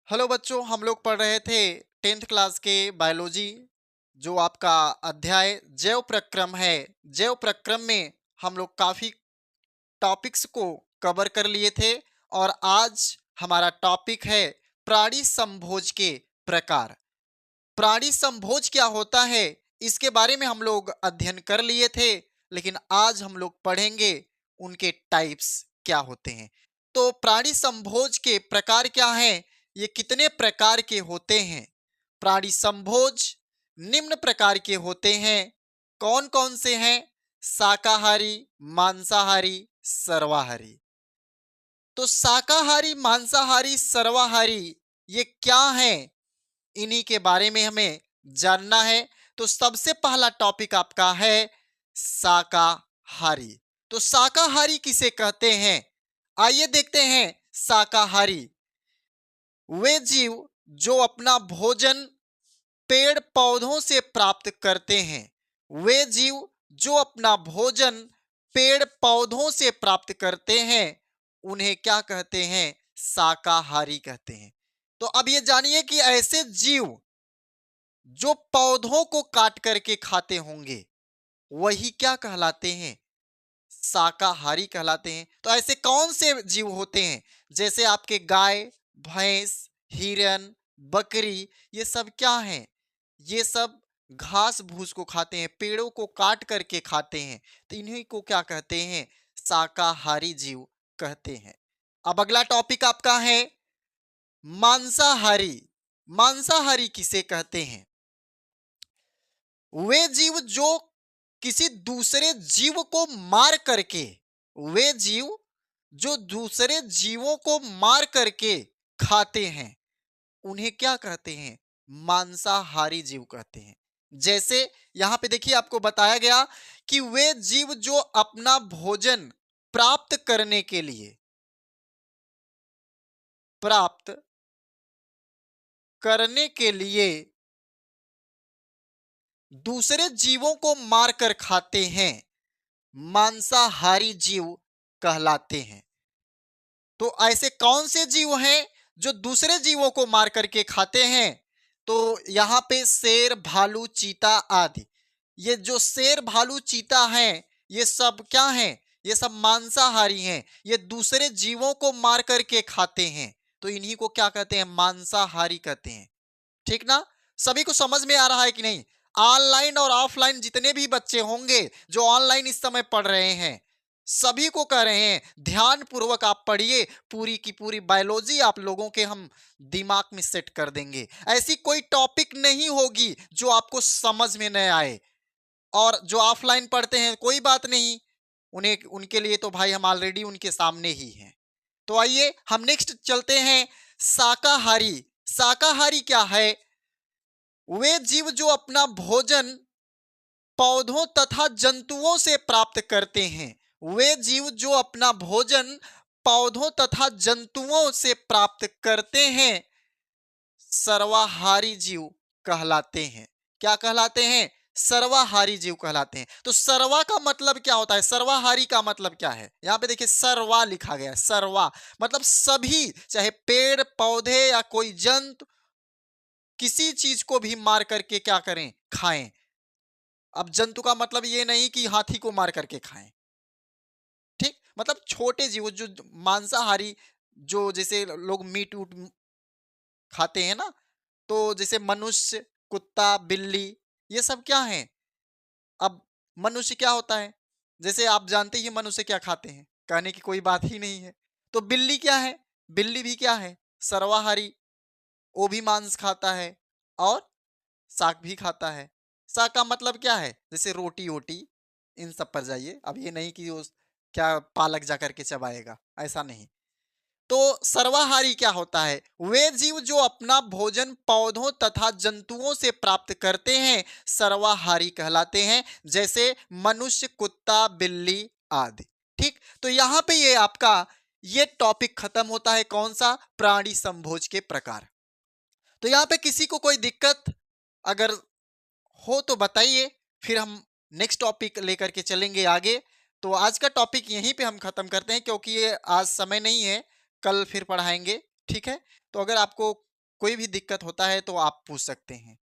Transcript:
Hello बच्चों, हम लोग पढ़ रहे थे 10th क्लास के बायोलॉजी। जो आपका अध्याय जैव प्रक्रम है। जैव प्रक्रम में हम लोग काफी टॉपिक्स को कवर कर लिए थे और आज हमारा टॉपिक है प्राणी संभोज के प्रकार। प्राणी संभोज क्या होता है इसके बारे में हम लोग अध्ययन कर लिए थे, लेकिन आज हम लोग पढ़ेंगे उनके टाइप्स क्या होते हैं। तो प्राणी संभोज के प्रकार क्या हैं, ये कितने प्रकार के होते हैं। प्राणी संभोज निम्न प्रकार के होते हैं। कौन कौन से हैं? शाकाहारी, मांसाहारी, सर्वाहारी। तो शाकाहारी, मांसाहारी, सर्वाहारी ये क्या हैं, इन्हीं के बारे में हमें जानना है। तो सबसे पहला टॉपिक आपका है शाकाहारी। तो शाकाहारी किसे कहते हैं, आइए देखते हैं। शाकाहारी वे जीव जो अपना भोजन पेड़ पौधों से प्राप्त करते हैं। वे जीव जो अपना भोजन पेड़ पौधों से प्राप्त करते हैं उन्हें क्या कहते हैं? शाकाहारी कहते हैं। तो अब ये जानिए कि ऐसे जीव जो पौधों को काट करके खाते होंगे वही क्या कहलाते हैं? शाकाहारी कहलाते हैं। तो ऐसे कौन से जीव होते हैं? जैसे आपके गाय, भैंस, हिरन, बकरी, ये सब क्या हैं? ये सब घास भूस को खाते हैं, पेड़ों को काट करके खाते हैं। तो इन्हीं को क्या कहते हैं? शाकाहारी जीव कहते हैं। अब अगला टॉपिक आपका है मांसाहारी। मांसाहारी किसे कहते हैं? वे जीव जो किसी दूसरे जीव को मार करके, वे जीव जो दूसरे जीवों को मार करके खाते हैं उन्हें क्या कहते हैं? मांसाहारी जीव कहते हैं। जैसे यहां पे देखिए आपको बताया गया कि वे जीव जो अपना भोजन प्राप्त करने के लिए, प्राप्त करने के लिए दूसरे जीवों को मारकर खाते हैं, मांसाहारी जीव कहलाते हैं। तो ऐसे कौन से जीव हैं जो दूसरे जीवों को मार करके खाते हैं? तो यहाँ पे शेर, भालू, चीता आदि, ये जो शेर, भालू, चीता हैं ये सब क्या हैं? ये सब मांसाहारी हैं। ये दूसरे जीवों को मार करके खाते हैं, तो इन्हीं को क्या कहते हैं? मांसाहारी कहते हैं। ठीक ना? सभी को समझ में आ रहा है कि नहीं? ऑनलाइन और ऑफलाइन जितने भी बच्चे होंगे जो ऑनलाइन इस समय पढ़ रहे हैं, सभी को कह रहे हैं ध्यान पूर्वक आप पढ़िए। पूरी की पूरी बायोलॉजी आप लोगों के हम दिमाग में सेट कर देंगे। ऐसी कोई टॉपिक नहीं होगी जो आपको समझ में न आए। और जो ऑफलाइन पढ़ते हैं कोई बात नहीं, उन्हें उनके लिए तो भाई हम ऑलरेडी उनके सामने ही हैं। तो आइए हम नेक्स्ट चलते हैं। शाकाहारी। शाकाहारी क्या है? वे जीव जो अपना भोजन पौधों तथा जंतुओं से प्राप्त करते हैं। वे जीव जो अपना भोजन पौधों तथा जंतुओं से प्राप्त करते हैं सर्वाहारी जीव कहलाते हैं। क्या कहलाते हैं? सर्वाहारी जीव कहलाते हैं। तो सर्वा का मतलब क्या होता है? सर्वाहारी का मतलब क्या है? यहां पे देखिए सर्वा लिखा गया है। सर्वा मतलब सभी, चाहे पेड़ पौधे या कोई जंतु, किसी चीज को भी मार करके क्या करें? खाएं। अब जंतु का मतलब ये नहीं कि हाथी को मार करके खाएं। ठीक, मतलब छोटे जीव जो मांसाहारी, जो जैसे लोग मीट उट खाते हैं ना, तो जैसे मनुष्य, कुत्ता, बिल्ली, ये सब क्या है? अब मनुष्य क्या होता है? जैसे आप जानते ही मनुष्य क्या खाते हैं, कहने की कोई बात ही नहीं है। तो बिल्ली क्या है? बिल्ली भी क्या है? सर्वाहारी। वो भी मांस खाता है और शाक भी खाता है। शाक का मतलब क्या है? जैसे रोटी वोटी, इन सब पर जाइए। अब ये नहीं कि वो क्या पालक जा करके चबाएगा, ऐसा नहीं। तो सर्वाहारी क्या होता है? वे जीव जो अपना भोजन पौधों तथा जंतुओं से प्राप्त करते हैं सर्वाहारी कहलाते हैं। जैसे मनुष्य, कुत्ता, बिल्ली आदि। ठीक, तो यहां पे ये आपका ये टॉपिक खत्म होता है। कौन सा? प्राणी संभोज के प्रकार। तो यहाँ पे किसी को कोई दिक्कत अगर हो तो बताइए, फिर हम नेक्स्ट टॉपिक लेकर के चलेंगे आगे। तो आज का टॉपिक यहीं पे हम खत्म करते हैं क्योंकि ये आज समय नहीं है, कल फिर पढ़ाएंगे। ठीक है? तो अगर आपको कोई भी दिक्कत होता है तो आप पूछ सकते हैं।